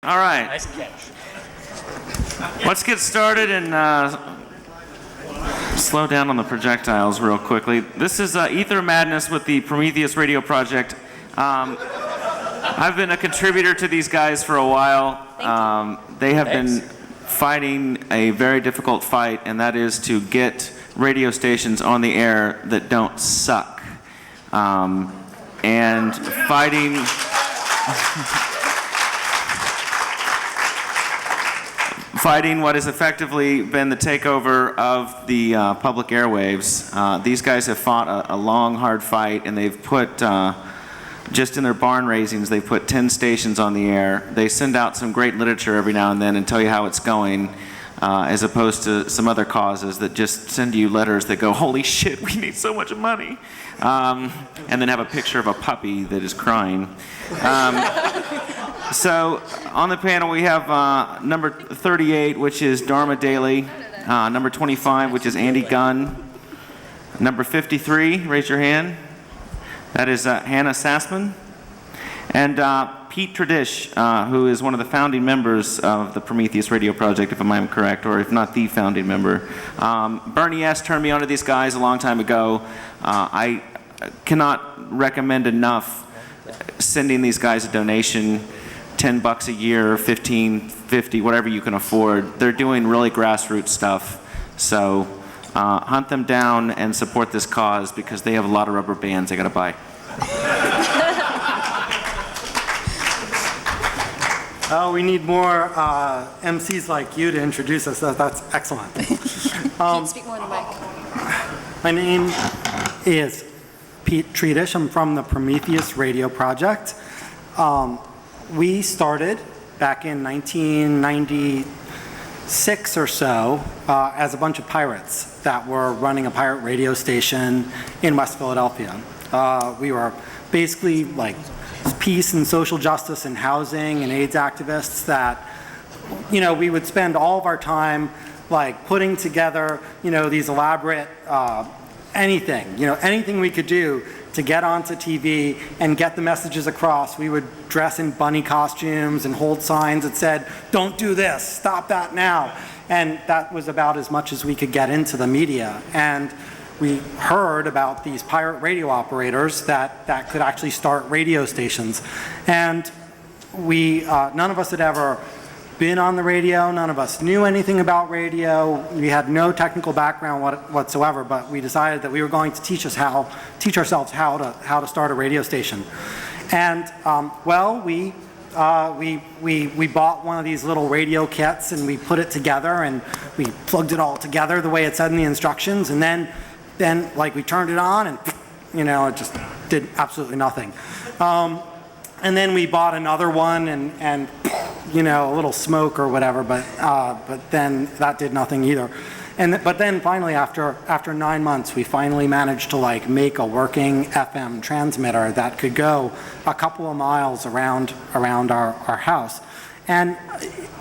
All right. Nice catch. Let's get started and slow down on the projectiles real quickly. This is Aether Madness with the Prometheus Radio Project. I've been a contributor to these guys for a while. They have been fighting a very difficult fight, and that is to get radio stations on the air that don't suck. And fighting... fighting what has effectively been the takeover of the public airwaves. These guys have fought a long, hard fight, and they've put, just in their barn raisings, they put 10 stations on the air. They send out some great literature every now and then and tell you how it's going, as opposed to some other causes that just send you letters that go, holy shit, we need so much money, and then have a picture of a puppy that is crying. So on the panel we have number 38, which is Dharma Daly, number 25, which is Andy Gunn, number 53, raise your hand, that is Hannah Sassman, and Pete Tradish, who is one of the founding members of the Prometheus Radio Project, if I'm correct, or if not the founding member. Bernie S. turned me on to these guys a long time ago. I cannot recommend enough sending these guys a donation. $10 a year, $15, $50, whatever you can afford. They're doing really grassroots stuff. So hunt them down and support this cause because they have a lot of rubber bands they got to buy. We need more MCs like you to introduce us. That's excellent. Can you speak more in the mic? My name is Pete Tradish. I'm from the Prometheus Radio Project. We started back in 1996 or so as a bunch of pirates that were running a pirate radio station in West Philadelphia. We were basically like peace and social justice and housing and AIDS activists that, you know, we would spend all of our time like putting together, you know, these elaborate anything we could do to get onto TV and get the messages across. We would dress in bunny costumes and hold signs that said, don't do this, stop that now. And that was about as much as we could get into the media. And we heard about these pirate radio operators that could actually start radio stations. And we, none of us had ever been on the radio, none of us knew anything about radio, we had no technical background whatsoever, but we decided that we were going to teach ourselves how to start a radio station. And we bought one of these little radio kits and we put it together and we plugged it all together the way it said in the instructions, and then like we turned it on and, you know, it just did absolutely nothing. And then we bought another one and you know, a little smoke or whatever, but then that did nothing either. But then finally, after 9 months, we finally managed to like make a working FM transmitter that could go a couple of miles around our house. And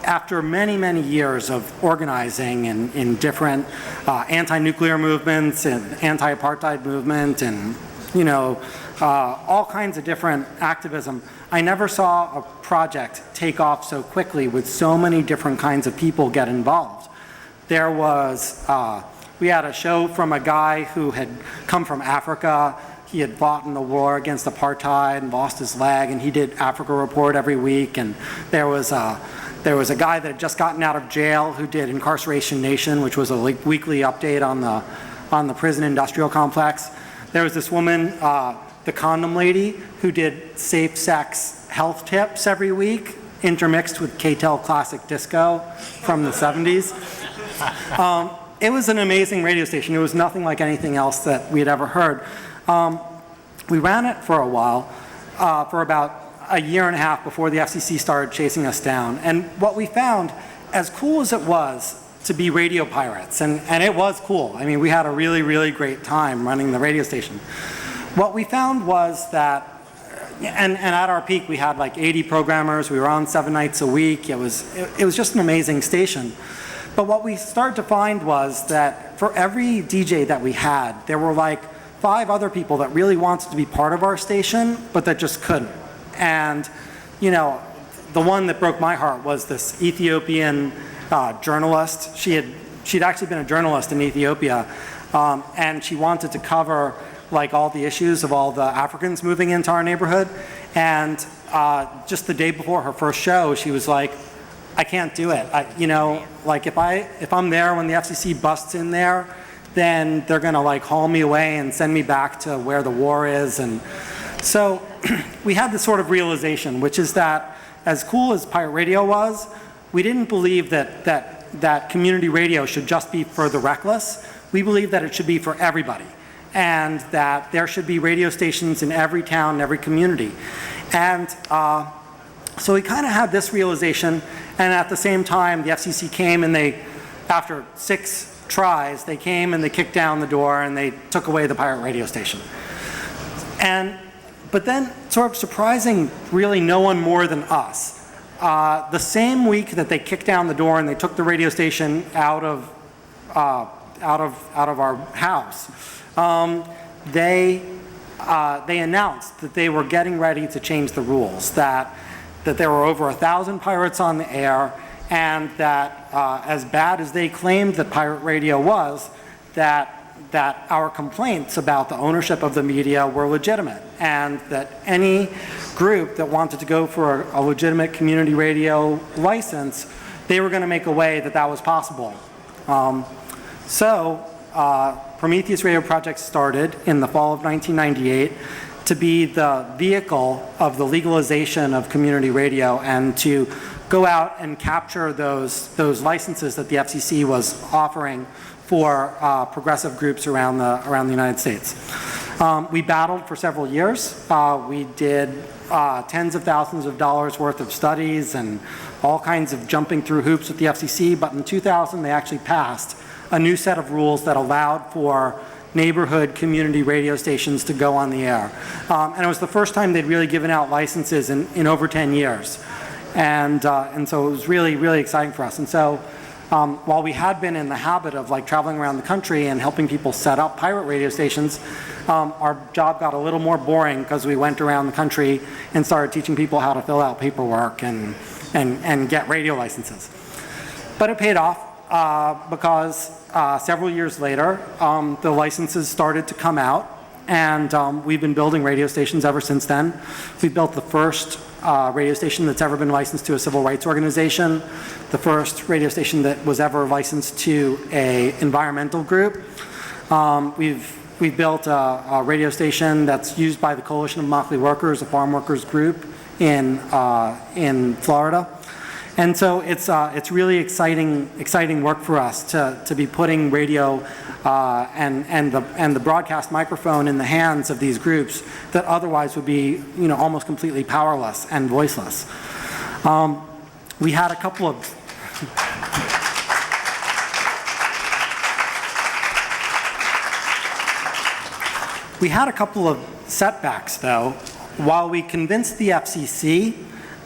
after many, many years of organizing in different anti-nuclear movements and anti-apartheid movement and, you know, all kinds of different activism, I never saw a project take off so quickly with so many different kinds of people get involved. There was, we had a show from a guy who had come from Africa. He had fought in the war against apartheid and lost his leg, and he did Africa Report every week. And there was a guy that had just gotten out of jail who did Incarceration Nation, which was a weekly update on the prison industrial complex. There was this woman, the condom lady, who did safe sex health tips every week, intermixed with K-Tel classic disco from the 70s. It was an amazing radio station. It was nothing like anything else that we had ever heard. We ran it for a while, for about a year and a half before the FCC started chasing us down. And what we found, as cool as it was to be radio pirates, and it was cool. I mean, we had a really, really great time running the radio station. What we found was that, and at our peak we had like 80 programmers, we were on 7 nights a week, it was just an amazing station. But what we started to find was that for every DJ that we had, there were like 5 other people that really wanted to be part of our station, but that just couldn't. And, you know, the one that broke my heart was this Ethiopian journalist. She'd actually been a journalist in Ethiopia, and she wanted to cover like all the issues of all the Africans moving into our neighborhood. And just the day before her first show, she was like, I can't do it. Like if I'm there when the FCC busts in there, then they're gonna like haul me away and send me back to where the war is. And so we had this sort of realization, which is that as cool as pirate radio was, we didn't believe that community radio should just be for the reckless. We believe that it should be for everybody, and that there should be radio stations in every town, every community. And so we kind of had this realization, and at the same time, the FCC came and after 6 tries, they came and they kicked down the door and they took away the pirate radio station. But then, sort of surprising really no one more than us, the same week that they kicked down the door and they took the radio station out of our house, they announced that they were getting ready to change the rules, that there were over 1,000 pirates on the air, and that as bad as they claimed that pirate radio was, that our complaints about the ownership of the media were legitimate, and that any group that wanted to go for a legitimate community radio license, they were going to make a way that was possible. So Prometheus Radio Project started in the fall of 1998 to be the vehicle of the legalization of community radio and to go out and capture those licenses that the FCC was offering for progressive groups around the United States. We battled for several years. We did tens of thousands of dollars worth of studies and all kinds of jumping through hoops with the FCC, but in 2000 they actually passed a new set of rules that allowed for neighborhood community radio stations to go on the air. And it was the first time they'd really given out licenses in over 10 years. And so it was really, really exciting for us. And so while we had been in the habit of like traveling around the country and helping people set up pirate radio stations, our job got a little more boring because we went around the country and started teaching people how to fill out paperwork and get radio licenses. But it paid off because several years later, the licenses started to come out, and we've been building radio stations ever since then. We built the first radio station that's ever been licensed to a civil rights organization, the first radio station that was ever licensed to an environmental group. We've built a radio station that's used by the Coalition of Immokalee Workers, a farm workers group in Florida. And so it's really exciting work for us to be putting radio and the broadcast microphone in the hands of these groups that otherwise would be almost completely powerless and voiceless. We had a couple of setbacks though. While we convinced the FCC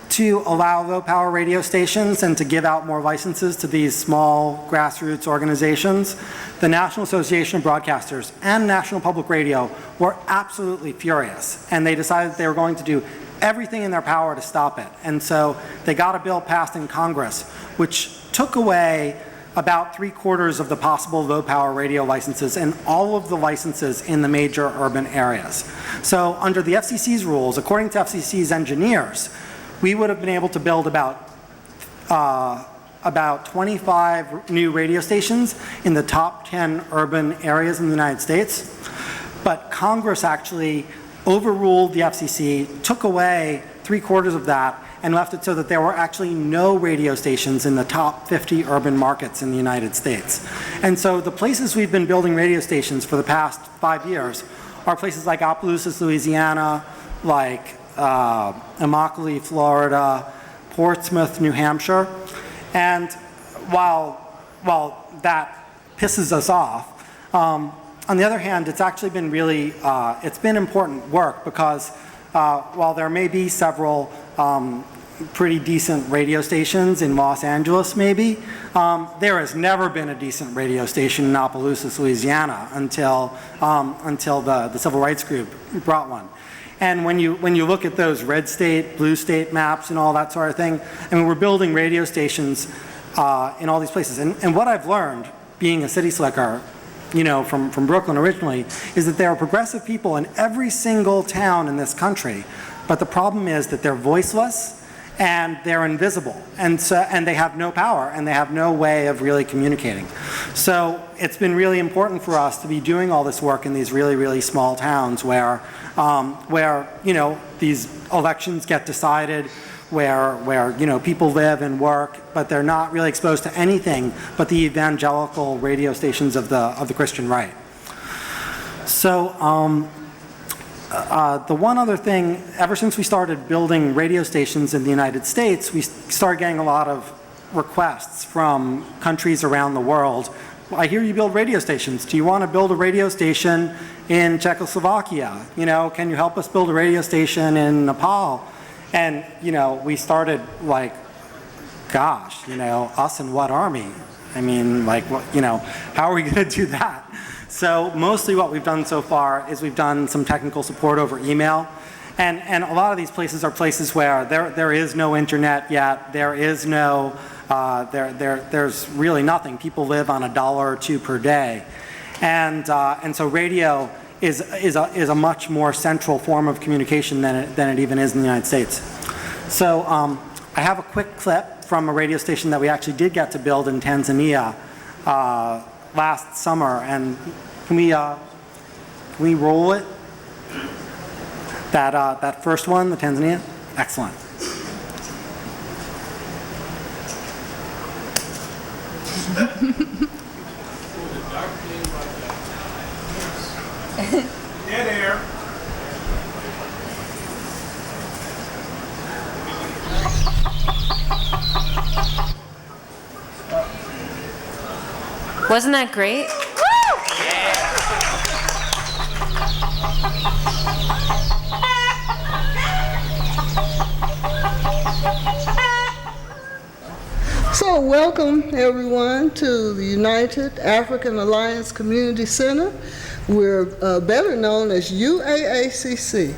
to allow low power radio stations and to give out more licenses to these small grassroots organizations, the National Association of Broadcasters and National Public Radio were absolutely furious, and they decided they were going to do everything in their power to stop it. And so they got a bill passed in Congress which took away about 3/4 of the possible low power radio licenses and all of the licenses in the major urban areas. So under the FCC's rules, according to FCC's engineers, we would have been able to build about 25 new radio stations in the top 10 urban areas in the United States. But Congress actually overruled the FCC, took away 3/4 of that, and left it so that there were actually no radio stations in the top 50 urban markets in the United States. And so the places we've been building radio stations for the past 5 years are places like Opelousas, Louisiana, like Immokalee, Florida, Portsmouth, New Hampshire. And while that pisses us off, on the other hand, it's actually been really, it's been important work because while there may be several pretty decent radio stations in Los Angeles maybe, there has never been a decent radio station in Opelousas, Louisiana until the civil rights group brought one. And when you look at those red state, blue state maps and all that sort of thing, I mean, we're building radio stations in all these places. And what I've learned, being a city slicker, you know, from Brooklyn originally, is that there are progressive people in every single town in this country. But the problem is that they're voiceless and they're invisible, and they have no power, and they have no way of really communicating. So it's been really important for us to be doing all this work in these really, really small towns where you know, these elections get decided, where you know, people live and work, but they're not really exposed to anything but the evangelical radio stations of the Christian right. So the one other thing, ever since we started building radio stations in the United States, we started getting a lot of requests from countries around the world. I hear you build radio stations. Do you want to build a radio station in Czechoslovakia? You know, can you help us build a radio station in Nepal? And, you know, we started like, gosh, you know, us and what army? I mean, like, what, you know, how are we going to do that? So mostly what we've done so far is we've done some technical support over email. And a lot of these places are places where there is no internet yet. There is no, there's really nothing. People live on $1 or $2 per day. And so radio is a much more central form of communication than it even is in the United States. So I have a quick clip from a radio station that we actually did get to build in Tanzania last summer, and can we roll it? That first one, the Tanzania? Excellent. Dead air. Wasn't that great? So welcome everyone to the United African Alliance Community Center. We're better known as UAACC.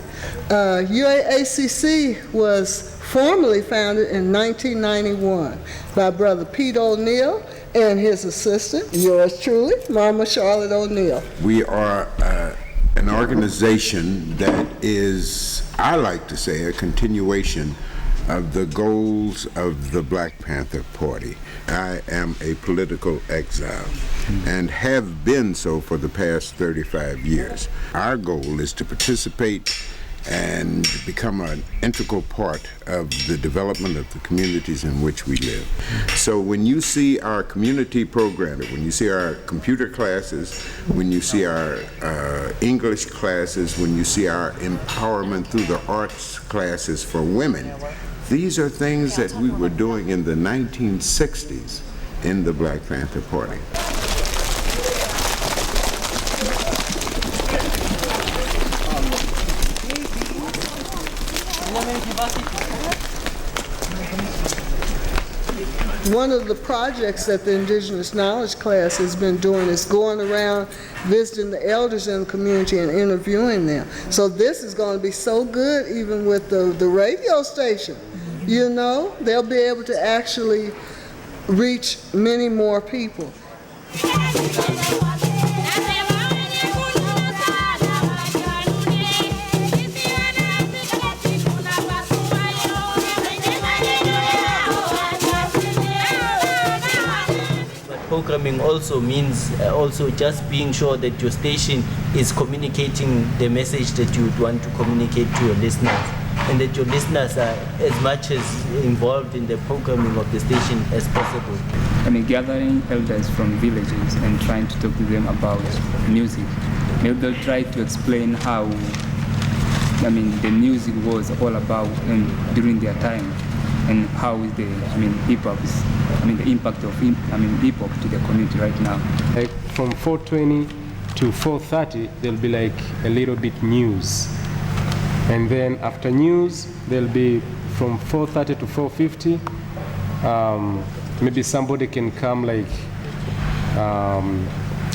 UAACC was formally founded in 1991 by Brother Pete O'Neill and his assistant, yours truly, Mama Charlotte O'Neill. We are an organization that is, I like to say, a continuation of the goals of the Black Panther Party. I am a political exile and have been so for the past 35 years. Our goal is to participate and become an integral part of the development of the communities in which we live. So when you see our community programming, when you see our computer classes, when you see our English classes, when you see our empowerment through the arts classes for women, these are things that we were doing in the 1960s in the Black Panther Party. One of the projects that the Indigenous Knowledge class has been doing is going around visiting the elders in the community and interviewing them. So this is going to be so good even with the radio station. You know, they'll be able to actually reach many more people. Programming also means also just being sure that your station is communicating the message that you would want to communicate to your listeners, and that your listeners are as much as involved in the programming of the station as possible. I mean, gathering elders from villages and trying to talk to them about music. Maybe they'll try to explain how, I mean, the music was all about during their time, and how is the, hip-hop's, the impact of hip-hop to the community right now. Like from 4:20 to 4:30, there'll be like a little bit news. And then after news, there'll be from 4:30 to 4:50, maybe somebody can come, like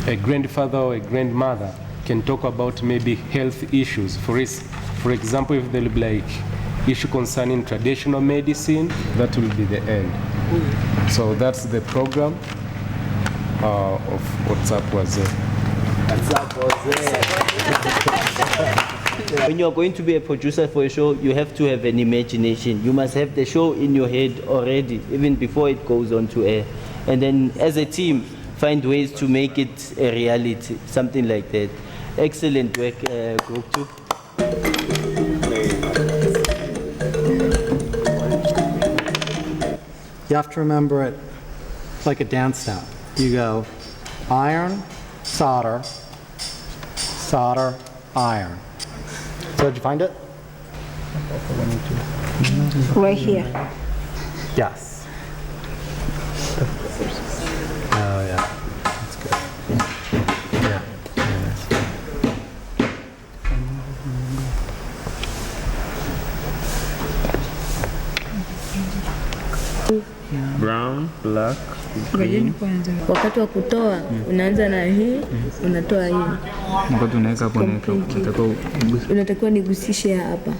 a grandfather or a grandmother can talk about maybe health issues. For example, if there'll be like issue concerning traditional medicine, that will be the end. So that's the program of WhatsApp Wazee. When you're going to be a producer for a show, you have to have an imagination. You must have the show in your head already, even before it goes on to air. And then as a team, find ways to make it a reality, something like that. Excellent work, Group 2. You have to remember it like a dance step. You go iron, solder, solder, iron. So did you find it? Right here. Yes. Oh yeah, that's good. Yeah. Brown, black, Ngojeni kwanza. Wakati wa kutoa unaanza na hii, unatoa hii. wakati unaweka hapo Unatakiwa nigusishe hapa.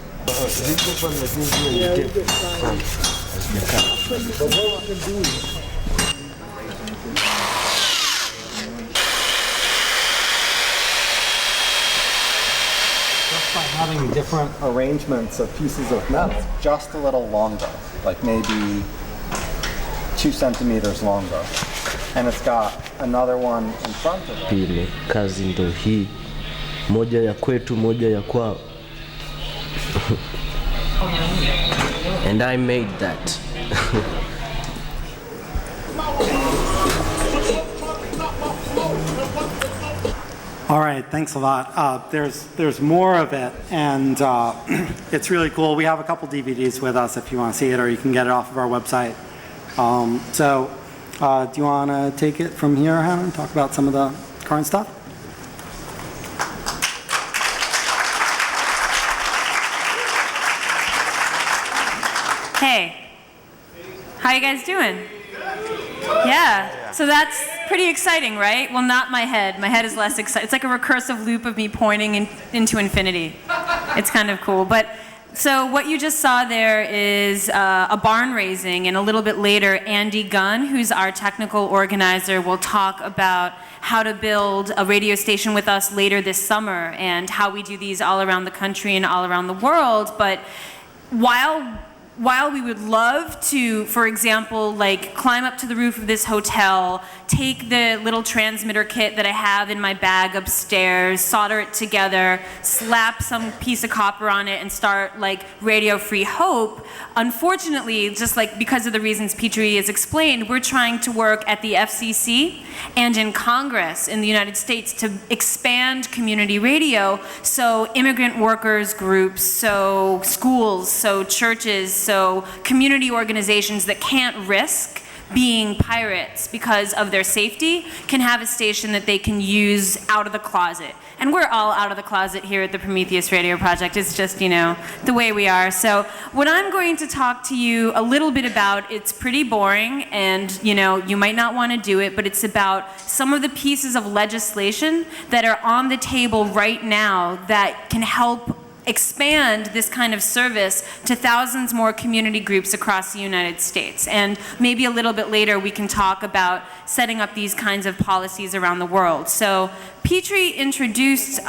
By having different arrangements of pieces of metal, just a little longer, like maybe 2 centimeters longer. And it's got another one in front of it. Pile, kazi ndo hii. Moja ya kwetu, moja ya kwao. And I made that. All right, thanks a lot. There's more of it, and it's really cool. We have a couple DVDs with us if you want to see it, or you can get it off of our website. Do you want to take it from here, Hannah, and talk about some of the current stuff? Hey, how you guys doing? Yeah, so that's pretty exciting, right? Well, not my head. My head is less exciting. It's like a recursive loop of me pointing into infinity. It's kind of cool. But so what you just saw there is a barn raising, and a little bit later, Andy Gunn, who's our technical organizer, will talk about how to build a radio station with us later this summer and how we do these all around the country and all around the world. But while we would love to, for example, like climb up to the roof of this hotel, take the little transmitter kit that I have in my bag upstairs, solder it together, slap some piece of copper on it and start like Radio Free Hope, unfortunately, just like because of the reasons Petrie has explained, we're trying to work at the FCC and in Congress in the United States to expand community radio, so immigrant workers groups, so schools, so churches, so community organizations that can't risk being pirates because of their safety can have a station that they can use out of the closet. And we're all out of the closet here at the Prometheus Radio Project. It's just, you know, the way we are. So what I'm going to talk to you a little bit about, it's pretty boring and, you know, you might not want to do it, but it's about some of the pieces of legislation that are on the table right now that can help expand this kind of service to thousands more community groups across the United States. And maybe a little bit later we can talk about setting up these kinds of policies around the world. So Petrie introduced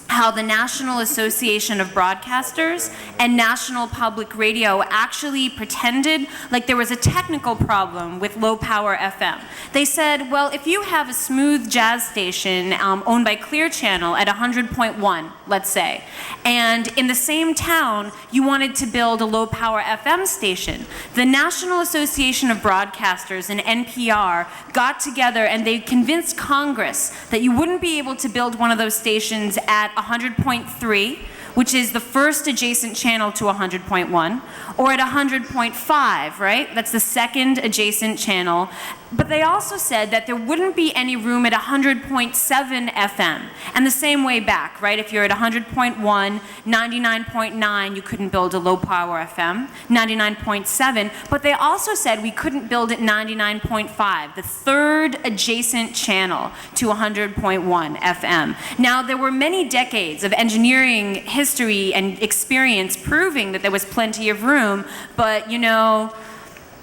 how the National Association of Broadcasters and National Public Radio actually pretended like there was a technical problem with low power FM. They said, well, if you have a smooth jazz station owned by Clear Channel at 100.1, let's say, and in the same town you wanted to build a low power FM station, the National Association of Broadcasters and NPR got together and they convinced Congress that you wouldn't be able to build one of those stations at 100.3, which is the first adjacent channel to 100.1, or at 100.5, right? That's the second adjacent channel. But they also said that there wouldn't be any room at 100.7 FM. And the same way back, right? If you're at 100.1, 99.9, you couldn't build a low power FM, 99.7. But they also said we couldn't build at 99.5, the third adjacent channel to 100.1 FM. Now, there were many decades of engineering history history and experience proving that there was plenty of room, but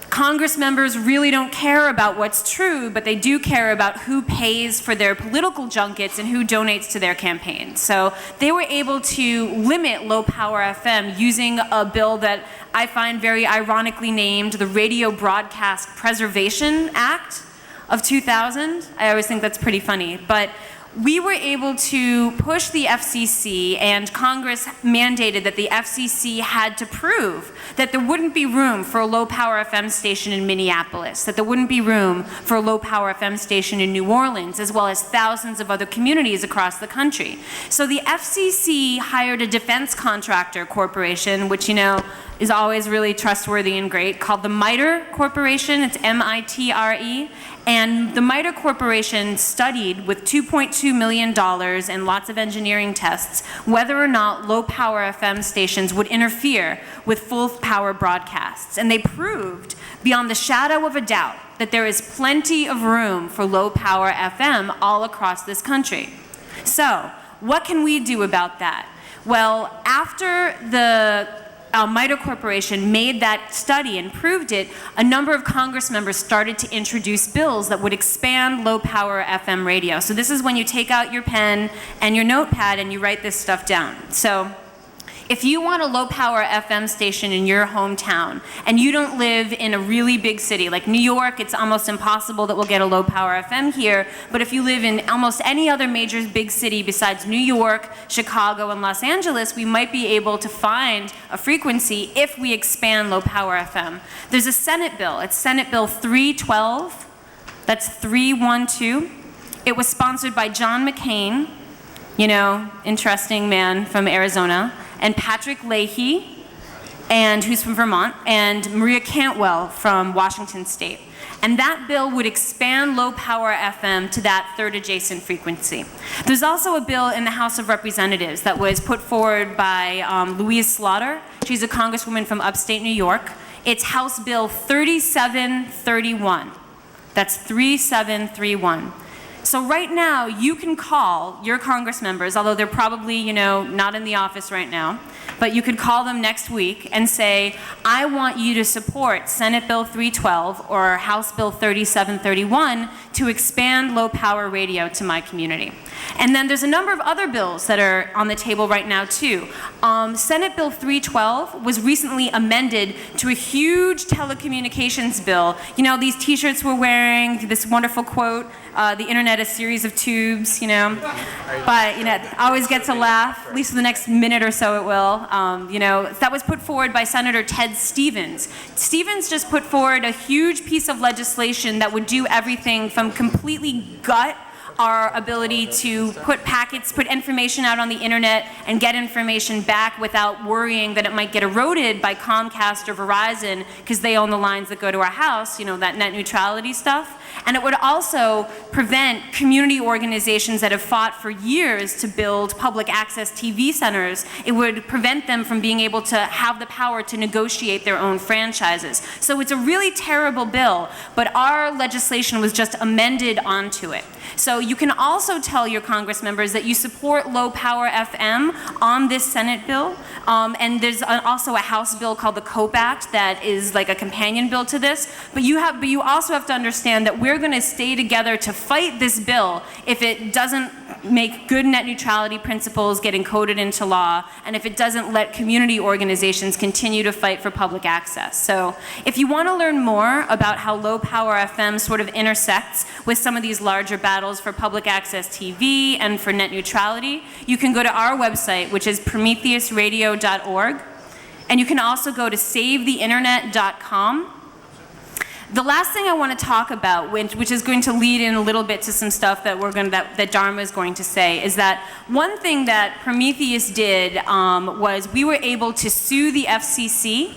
Congress members really don't care about what's true, but they do care about who pays for their political junkets and who donates to their campaigns. So they were able to limit low power FM using a bill that I find very ironically named the Radio Broadcast Preservation Act of 2000. I always think that's pretty funny. But we were able to push the FCC, and Congress mandated that the FCC had to prove that there wouldn't be room for a low-power FM station in Minneapolis, that there wouldn't be room for a low-power FM station in New Orleans, as well as thousands of other communities across the country. So the FCC hired a defense contractor corporation, which, is always really trustworthy and great, called the MITRE Corporation. It's MITRE. And the MITRE Corporation studied with $2.2 million and lots of engineering tests whether or not low-power FM stations would interfere with full-power broadcasts. And they proved beyond the shadow of a doubt that there is plenty of room for low-power FM all across this country. So, what can we do about that? Well, after the MITRE Corporation made that study and proved it, a number of Congress members started to introduce bills that would expand low-power FM radio. So this is when you take out your pen and your notepad and you write this stuff down. So if you want a low-power FM station in your hometown and you don't live in a really big city, like New York, it's almost impossible that we'll get a low-power FM here, but if you live in almost any other major big city besides New York, Chicago, and Los Angeles, we might be able to find a frequency if we expand low-power FM. There's a Senate bill. It's Senate Bill 312. That's 312. It was sponsored by John McCain, interesting man from Arizona, and Patrick Leahy, who's from Vermont, and Maria Cantwell from Washington State. And that bill would expand low-power FM to that third adjacent frequency. There's also a bill in the House of Representatives that was put forward by Louise Slaughter. She's a congresswoman from upstate New York. It's House Bill 3731. That's 3731. So right now, you can call your Congress members, although they're probably, not in the office right now, but you could call them next week and say, I want you to support Senate Bill 312 or House Bill 3731 to expand low-power radio to my community. And then there's a number of other bills that are on the table right now, too. Senate Bill 312 was recently amended to a huge telecommunications bill. These T-shirts we're wearing, this wonderful quote, the internet a series of tubes, but it always gets a laugh, at least for the next minute or so it will. That was put forward by Senator Ted Stevens. Stevens just put forward a huge piece of legislation that would do everything from completely gut our ability to put information out on the internet and get information back without worrying that it might get eroded by Comcast or Verizon because they own the lines that go to our house, that net neutrality stuff. And it would also prevent community organizations that have fought for years to build public access TV centers. It would prevent them from being able to have the power to negotiate their own franchises. So it's a really terrible bill, but our legislation was just amended onto it. So you can also tell your Congress members that you support low-power FM on this Senate bill. And there's also a House bill called the COPE Act that is like a companion bill to this. But you also have to understand that we're going to stay together to fight this bill if it doesn't make good net neutrality principles get encoded into law, and if it doesn't let community organizations continue to fight for public access. So if you want to learn more about how low-power FM sort of intersects with some of these larger battles for public access TV and for net neutrality, you can go to our website, which is prometheusradio.org, and you can also go to savetheinternet.com. The last thing I want to talk about, which is going to lead in a little bit to some stuff that that Dharma is going to say, is that one thing that Prometheus did was we were able to sue the FCC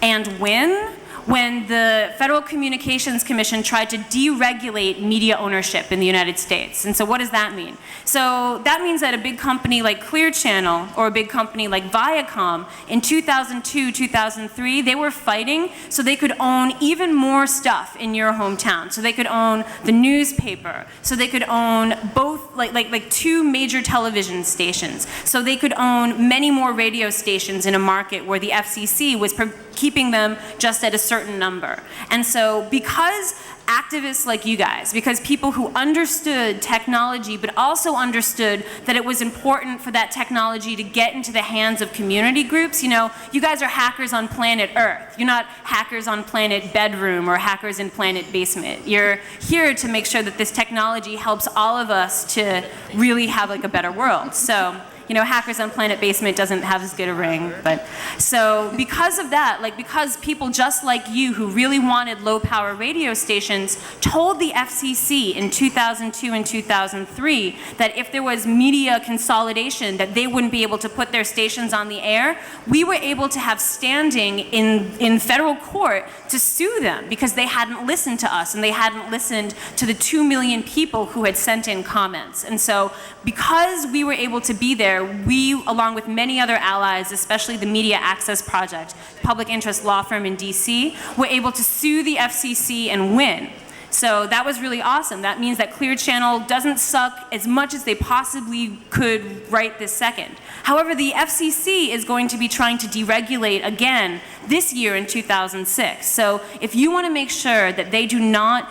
and win when the Federal Communications Commission tried to deregulate media ownership in the United States. And so what does that mean? So that means that a big company like Clear Channel or a big company like Viacom in 2002, 2003, they were fighting so they could own even more stuff in your hometown. So they could own the newspaper, so they could own both, like 2 major television stations. So they could own many more radio stations in a market where the FCC was keeping them just at a certain number. And so because activists like you guys, because people who understood technology but also understood that it was important for that technology to get into the hands of community groups, you know, you guys are hackers on planet Earth. You're not hackers on planet bedroom or hackers in planet basement. You're here to make sure that this technology helps all of us to really have like a better world. So, you know, hackers on planet basement doesn't have as good a ring, but so because of that, like because people just like you who really wanted low power radio stations told the FCC in 2002 and 2003 that if there was media consolidation that they wouldn't be able to put their stations on the air, we were able to have standing in federal court to sue them because they hadn't listened to us and they hadn't listened to the 2 million people who had sent in comments. And so because we were able to be there, we, along with many other allies, especially the Media Access Project, public interest law firm in DC, were able to sue the FCC and win. So that was really awesome. That means that Clear Channel doesn't suck as much as they possibly could right this second. However, the FCC is going to be trying to deregulate again this year in 2006. So if you want to make sure that they do not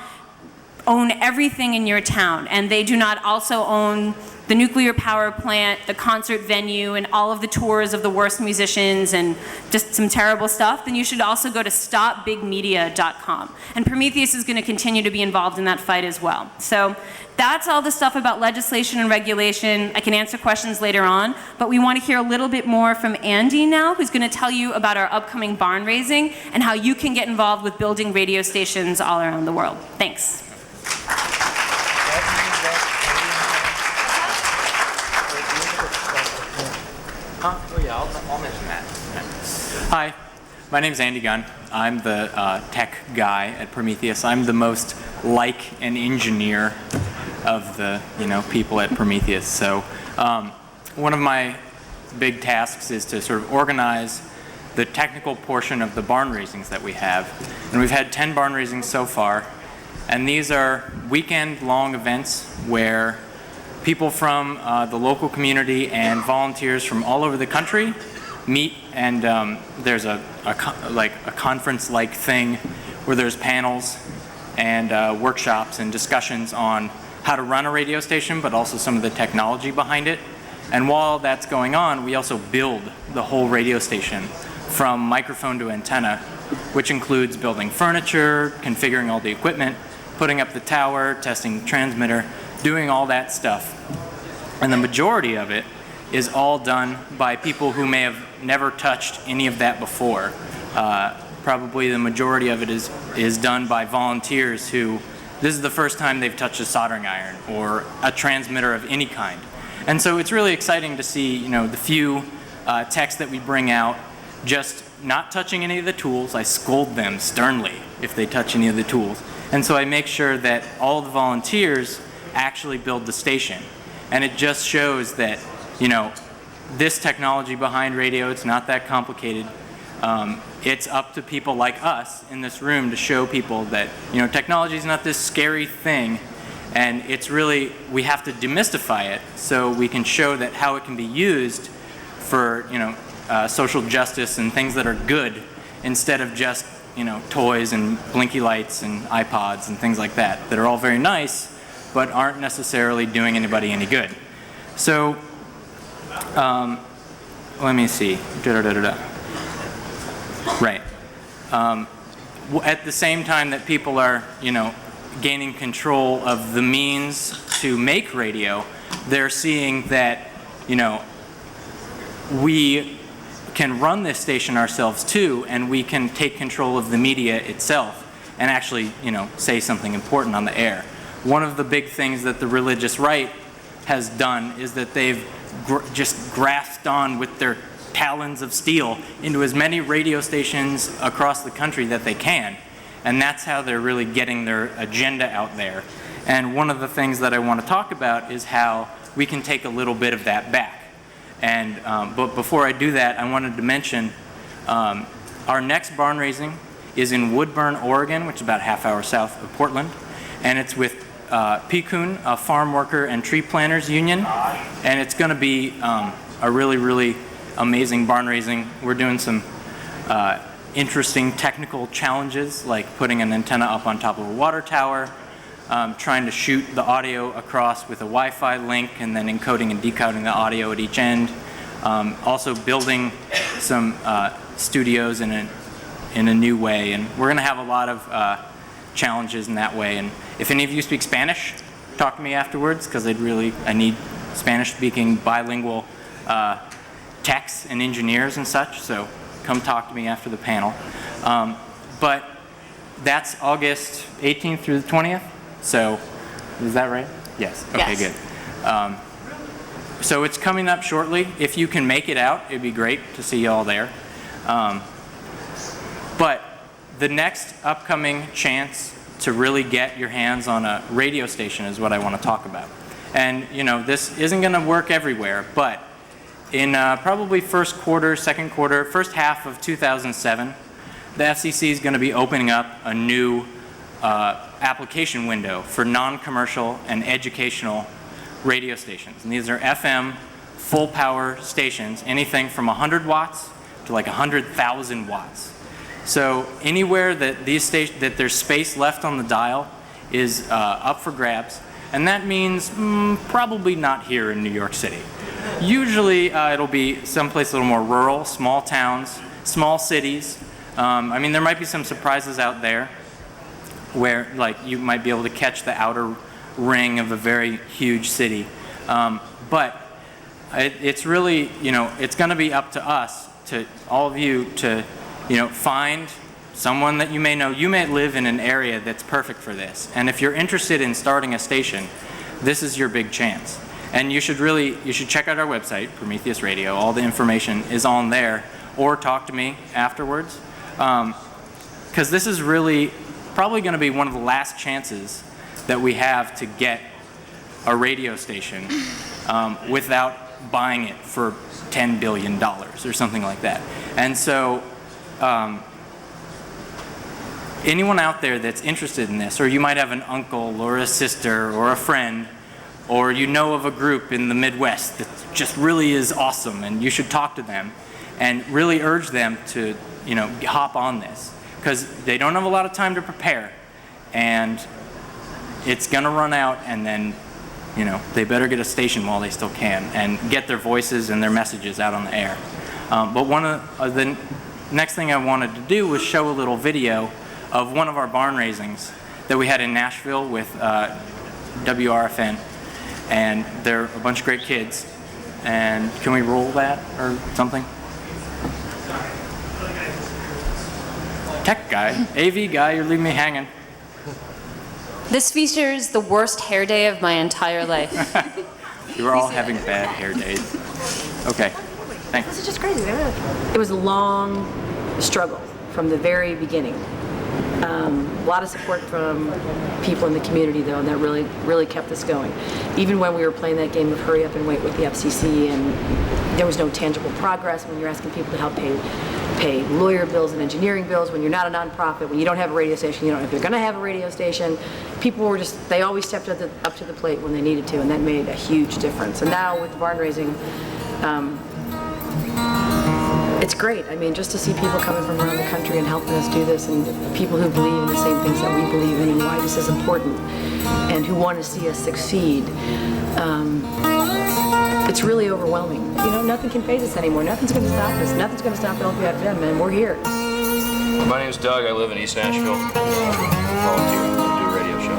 own everything in your town and they do not also own the nuclear power plant, the concert venue, and all of the tours of the worst musicians and just some terrible stuff, then you should also go to stopbigmedia.com. And Prometheus is going to continue to be involved in that fight as well. So that's all the stuff about legislation and regulation. I can answer questions later on, but we want to hear a little bit more from Andy now, who's going to tell you about our upcoming barn raising and how you can get involved with building radio stations all around the world. Thanks. Oh yeah, I'll mention that. Hi, my name's Andy Gunn. I'm the tech guy at Prometheus. I'm the most like an engineer of the people at Prometheus. So one of my big tasks is to sort of organize the technical portion of the barn raisings that we have. And we've had 10 barn raisings so far. And these are weekend-long events where people from the local community and volunteers from all over the country meet, and there's a conference-like thing where there's panels and workshops and discussions on how to run a radio station, but also some of the technology behind it. And while that's going on, we also build the whole radio station from microphone to antenna, which includes building furniture, configuring all the equipment, putting up the tower, testing the transmitter, doing all that stuff. And the majority of it is all done by people who may have never touched any of that before. Probably the majority of it is done by volunteers who, this is the first time they've touched a soldering iron or a transmitter of any kind. And so it's really exciting to see, the few techs that we bring out just not touching any of the tools. I scold them sternly if they touch any of the tools. And so I make sure that all the volunteers actually build the station. And it just shows that, this technology behind radio, it's not that complicated. It's up to people like us in this room to show people that, technology is not this scary thing. And it's really, we have to demystify it so we can show that how it can be used for, social justice and things that are good instead of just, toys and blinky lights and iPods and things like that are all very nice, but aren't necessarily doing anybody any good. So, let me see. Right. At the same time that people are, gaining control of the means to make radio, they're seeing that, we can run this station ourselves too, and we can take control of the media itself and actually, say something important on the air. One of the big things that the religious right has done is that they've just grasped on with their talons of steel into as many radio stations across the country that they can. And that's how they're really getting their agenda out there. And one of the things that I want to talk about is how we can take a little bit of that back. And, but before I do that, I wanted to mention our next barn raising is in Woodburn, Oregon, which is about a half hour south of Portland. And it's with PCUN, a Farm Worker and Tree Planters Union. And it's going to be a really, really amazing barn raising. We're doing some interesting technical challenges, like putting an antenna up on top of a water tower, trying to shoot the audio across with a Wi-Fi link and then encoding and decoding the audio at each end. Also building some studios in a new way, and we're going to have a lot of challenges in that way. And if any of you speak Spanish, talk to me afterwards, because I need Spanish-speaking bilingual techs and engineers and such, so come talk to me after the panel. But that's August 18th through the 20th, so is that right? Yes, okay, Yes. good. So it's coming up shortly. If you can make it out, it'd be great to see you all there. But the next upcoming chance to really get your hands on a radio station is what I want to talk about. And you know, this isn't going to work everywhere, but in probably first quarter, second quarter, first half of 2007, the FCC is going to be opening up a new application window for non-commercial and educational radio stations. And these are FM, full power stations, anything from 100 watts to like 100,000 watts. So anywhere that that there's space left on the dial is up for grabs. And that means probably not here in New York City. Usually it'll be someplace a little more rural, small towns, small cities. I mean, there might be some surprises out there where like you might be able to catch the outer ring of a very huge city. But it's really, you know, it's going to be up to us, to all of you, to, you know, find someone that you may know. You may live in an area that's perfect for this. And if you're interested in starting a station, this is your big chance. And you should check out our website, Prometheus Radio. All the information is on there. Or talk to me afterwards. Because this is really probably going to be one of the last chances that we have to get a radio station without buying it for $10 billion or something like that. And so anyone out there that's interested in this, or you might have an uncle or a sister or a friend, or you know of a group in the Midwest that just really is awesome, and you should talk to them and really urge them to, you know, hop on this, because they don't have a lot of time to prepare, and it's going to run out, and then, you know, they better get a station while they still can and get their voices and their messages out on the air. But one of the next thing I wanted to do was show a little video of one of our barn raisings that we had in Nashville with WRFN, and they're a bunch of great kids. And can we roll that or something? Tech guy, AV guy, you're leaving me hanging. This features the worst hair day of my entire life. You were all having bad hair days. Okay, thanks. This is just crazy. It was a long struggle from the very beginning. A lot of support from people in the community, though, and that really, really kept us going. Even when we were playing that game of hurry up and wait with the FCC, and there was no tangible progress when you're asking people to help pay lawyer bills and engineering bills, when you're not a nonprofit, when you don't have a radio station, you don't know if you're going to have a radio station. People were just, they always stepped up to the plate when they needed to, and that made a huge difference. And now with the barn raising, it's great. I mean, just to see people coming from around the country and helping us do this, and people who believe in the same things that we believe in and why this is important, and who want to see us succeed. It's really overwhelming. You know, nothing can phase us anymore. Nothing's going to stop us. Nothing's going to stop LPFM, and we're here. My name's Doug. I live in East Nashville. Volunteering to do a radio show.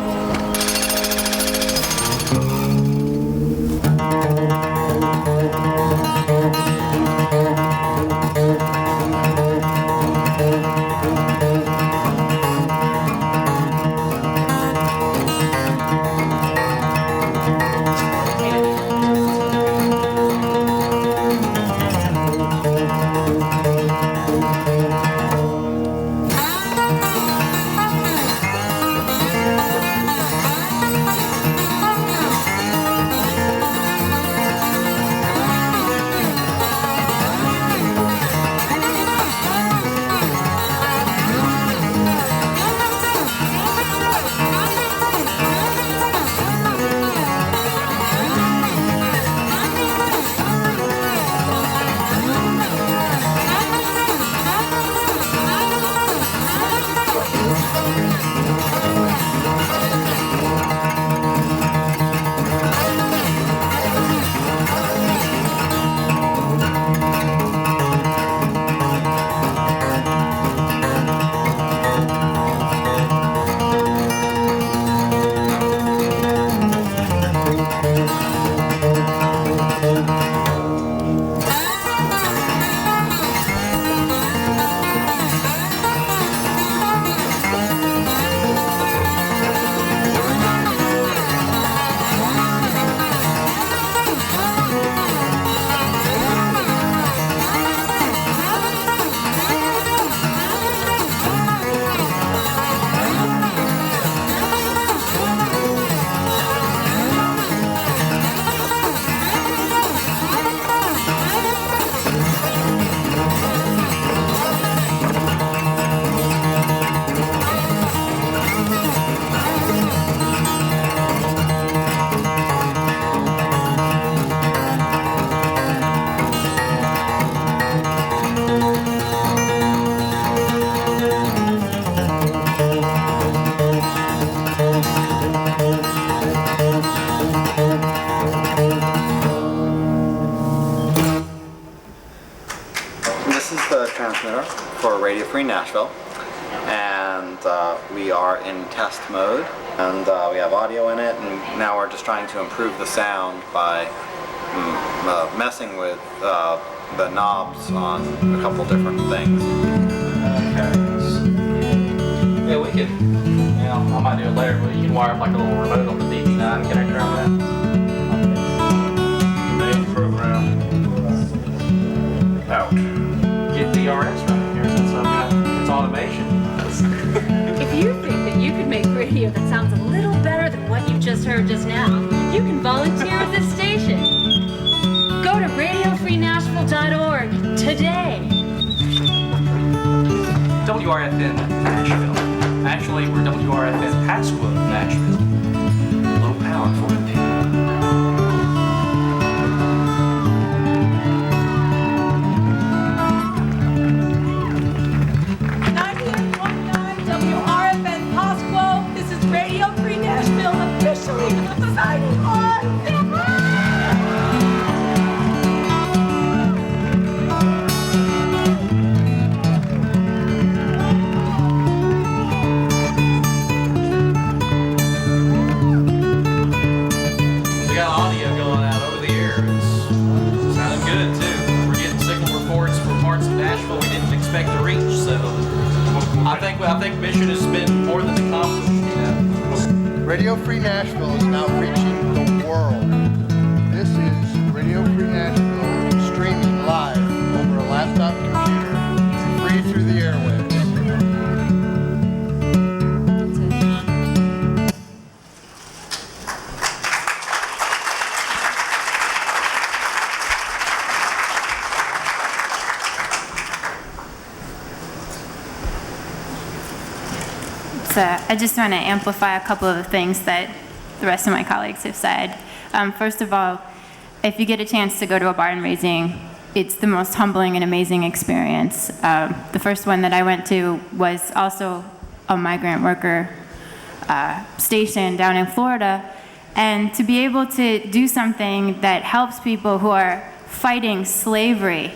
transmitter for Radio Free Nashville, and we are in test mode, and we have audio in it, and now we're just trying to improve the sound by messing with the knobs on a couple different things. Okay. Yeah, we could, I might do it later, but you can wire up like a little remote on the DB9 connector on that. Main program out. Get DRS running here since I've got it's automation. If you think that you could make radio that sounds a little better than what you just heard just now, you can volunteer at this station. Go to radiofreenashville.org today. WRFN Nashville. Actually, we're WRFN Pasquo Nashville. Low power for the people. 98.9 WRFN Pasquo. This is Radio Free Nashville officially signing on. I think mission has been more than accomplished. Radio Free Nashville is now reaching the world. This is Radio Free Nashville streaming live over a laptop computer, free through the airwaves. I just want to amplify a couple of the things that the rest of my colleagues have said. First of all, if you get a chance to go to a barn raising, it's the most humbling and amazing experience. The first one that I went to was also a migrant worker station down in Florida, and to be able to do something that helps people who are fighting slavery,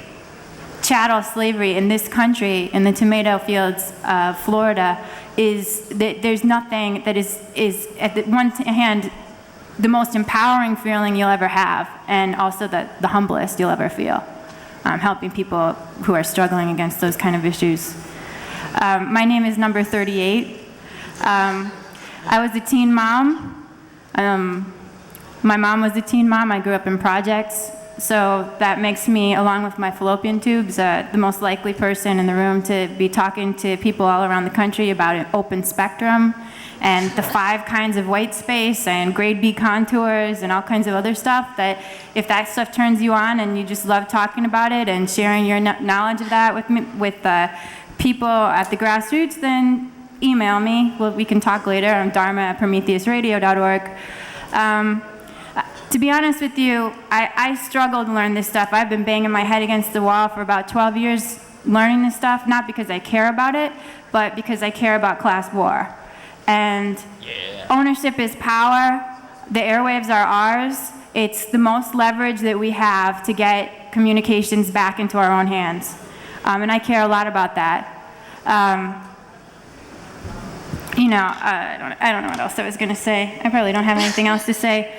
chattel slavery in this country, in the tomato fields of Florida, is that there's nothing that is at the one hand the most empowering feeling you'll ever have, and also the humblest you'll ever feel, helping people who are struggling against those kind of issues. My name is number 38. I was a teen mom. My mom was a teen mom. I grew up in projects. So that makes me, along with my fallopian tubes, the most likely person in the room to be talking to people all around the country about an open spectrum and the 5 kinds of white space and grade B contours and all kinds of other stuff. That if that stuff turns you on and you just love talking about it and sharing your knowledge of that with people at the grassroots, then email me. We can talk later. I'm dharma@prometheusradio.org. To be honest with you, I struggle to learn this stuff. I've been banging my head against the wall for about 12 years learning this stuff, not because I care about it, but because I care about class war. And ownership is power. The airwaves are ours. It's the most leverage that we have to get communications back into our own hands. And I care a lot about that. I don't know what else I was going to say. I probably don't have anything else to say.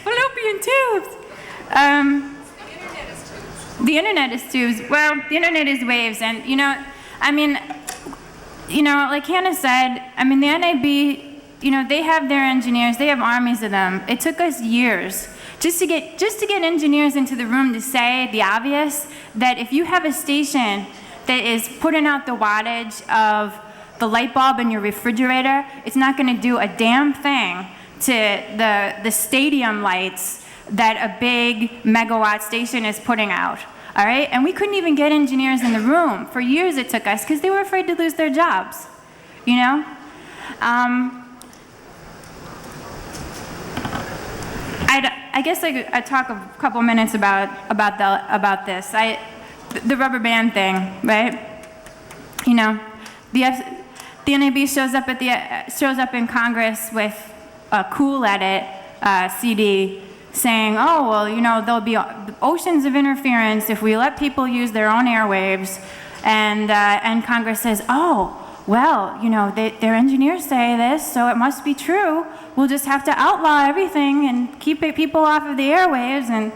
Fallopian tubes. The internet is tubes. Well, the internet is waves, and like Hannah said, the NAB, they have their engineers. They have armies of them. It took us years just to get engineers into the room to say the obvious, that if you have a station that is putting out the wattage of the light bulb in your refrigerator, it's not going to do a damn thing to the stadium lights that a big megawatt station is putting out. All right? And we couldn't even get engineers in the room. For years it took us because they were afraid to lose their jobs. I guess I talk a couple minutes about this. The rubber band thing, right? The NAB shows up in Congress with a Cool Edit CD saying, oh, well, you know, there'll be oceans of interference if we let people use their own airwaves. And Congress says, oh, well, you know, their engineers say this, so it must be true. We'll just have to outlaw everything and keep people off of the airwaves. And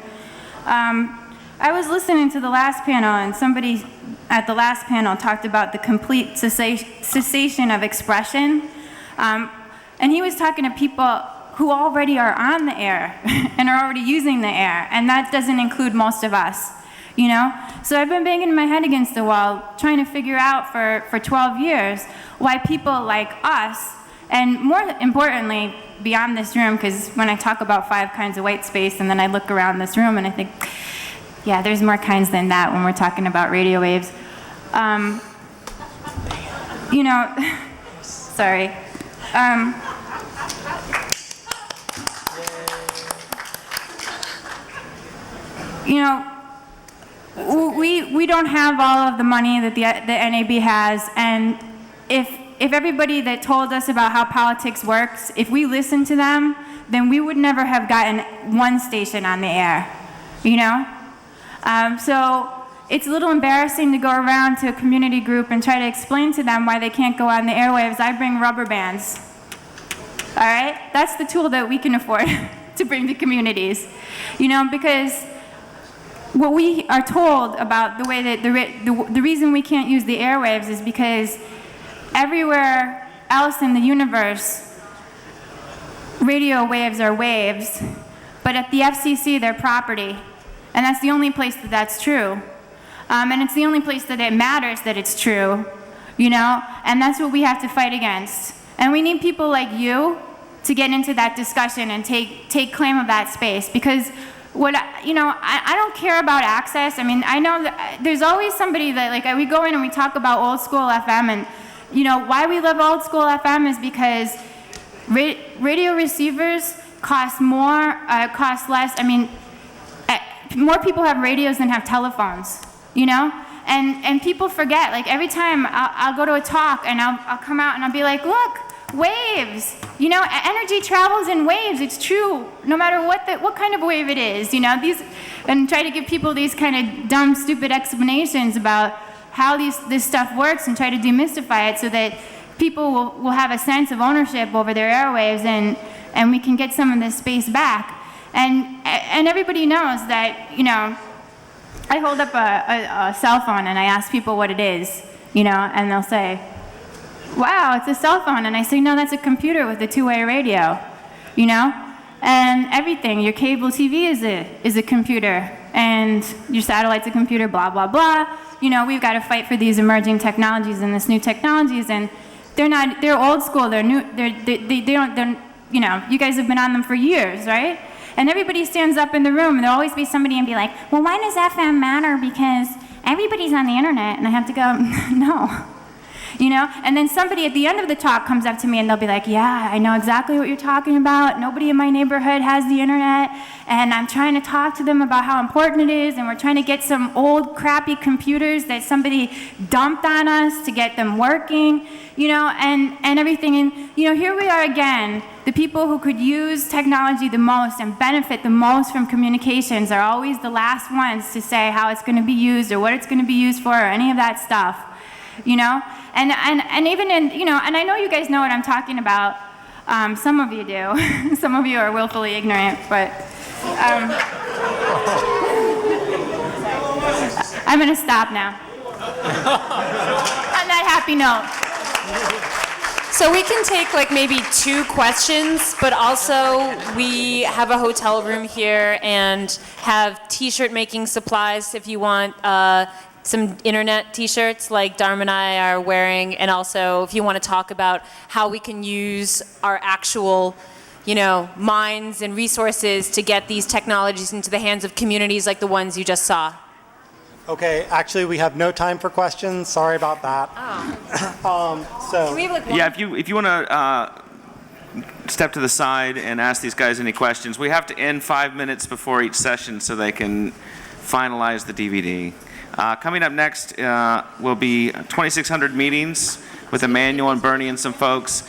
I was listening to the last panel, and somebody at the last panel talked about the complete cessation of expression. And he was talking to people who already are on the air and are already using the air, and that doesn't include most of us, you know? So I've been banging my head against the wall trying to figure out for 12 years why people like us, and more importantly, beyond this room, because when I talk about 5 kinds of white space and then I look around this room and I think, yeah, there's more kinds than that when we're talking about radio waves. You know, sorry. You know, we don't have all of the money that the NAB has, and if everybody that told us about how politics works, if we listened to them, then we would never have gotten one station on the air, you know? So it's a little embarrassing to go around to a community group and try to explain to them why they can't go on the airwaves. I bring rubber bands, all right? That's the tool that we can afford to bring to communities, you know, because what we are told about the way that the reason we can't use the airwaves is because everywhere else in the universe, radio waves are waves, but at the FCC, they're property. And that's the only place that that's true. And it's the only place that it matters that it's true, you know? And that's what we have to fight against. And we need people like you to get into that discussion and take claim of that space, because I don't care about access. I mean, I know that there's always somebody that, like, we go in and we talk about old school FM, and, you know, why we love old school FM is because radio receivers cost more, cost less. I mean, more people have radios than have telephones, you know? And people forget, like, every time I'll go to a talk and I'll come out and I'll be like, look, waves, you know, energy travels in waves. It's true, no matter what kind of wave it is, you know. And try to give people these kind of dumb, stupid explanations about how this stuff works, and try to demystify it so that people will have a sense of ownership over their airwaves, and we can get some of this space back. And everybody knows that, you know, I hold up a cell phone and I ask people what it is, you know, and they'll say, wow, it's a cell phone. And I say, no, that's a computer with a 2-way radio, you know? And everything, your cable TV is a computer, and your satellite's a computer, blah, blah, blah. You know, we've got to fight for these emerging technologies and this new technologies, and they're old school, they're new, you know, you guys have been on them for years, right? And everybody stands up in the room, and there'll always be somebody and be like, well, why does FM matter? Because everybody's on the internet. And I have to go, no. You know, and then somebody at the end of the talk comes up to me and they'll be like, yeah, I know exactly what you're talking about. Nobody in my neighborhood has the internet, and I'm trying to talk to them about how important it is, and we're trying to get some old crappy computers that somebody dumped on us to get them working, you know, and everything. And, you know, here we are again. The people who could use technology the most and benefit the most from communications are always the last ones to say how it's going to be used or what it's going to be used for or any of that stuff. You know, and even in, you know, and I know you guys know what I'm talking about. Some of you do. Some of you are willfully ignorant, but I'm going to stop now. On that happy note. So we can take like maybe 2 questions, but also we have a hotel room here and have t-shirt making supplies if you want some internet t-shirts like Dharma and I are wearing, and also if you want to talk about how we can use our actual, you know, minds and resources to get these technologies into the hands of communities like the ones you just saw. Okay, actually we have no time for questions. Sorry about that. Can we have like one? Yeah, if you want to step to the side and ask these guys any questions, we have to end 5 minutes before each session so they can finalize the DVD. Coming up next will be 2,600 meetings with Emmanuel and Bernie and some folks.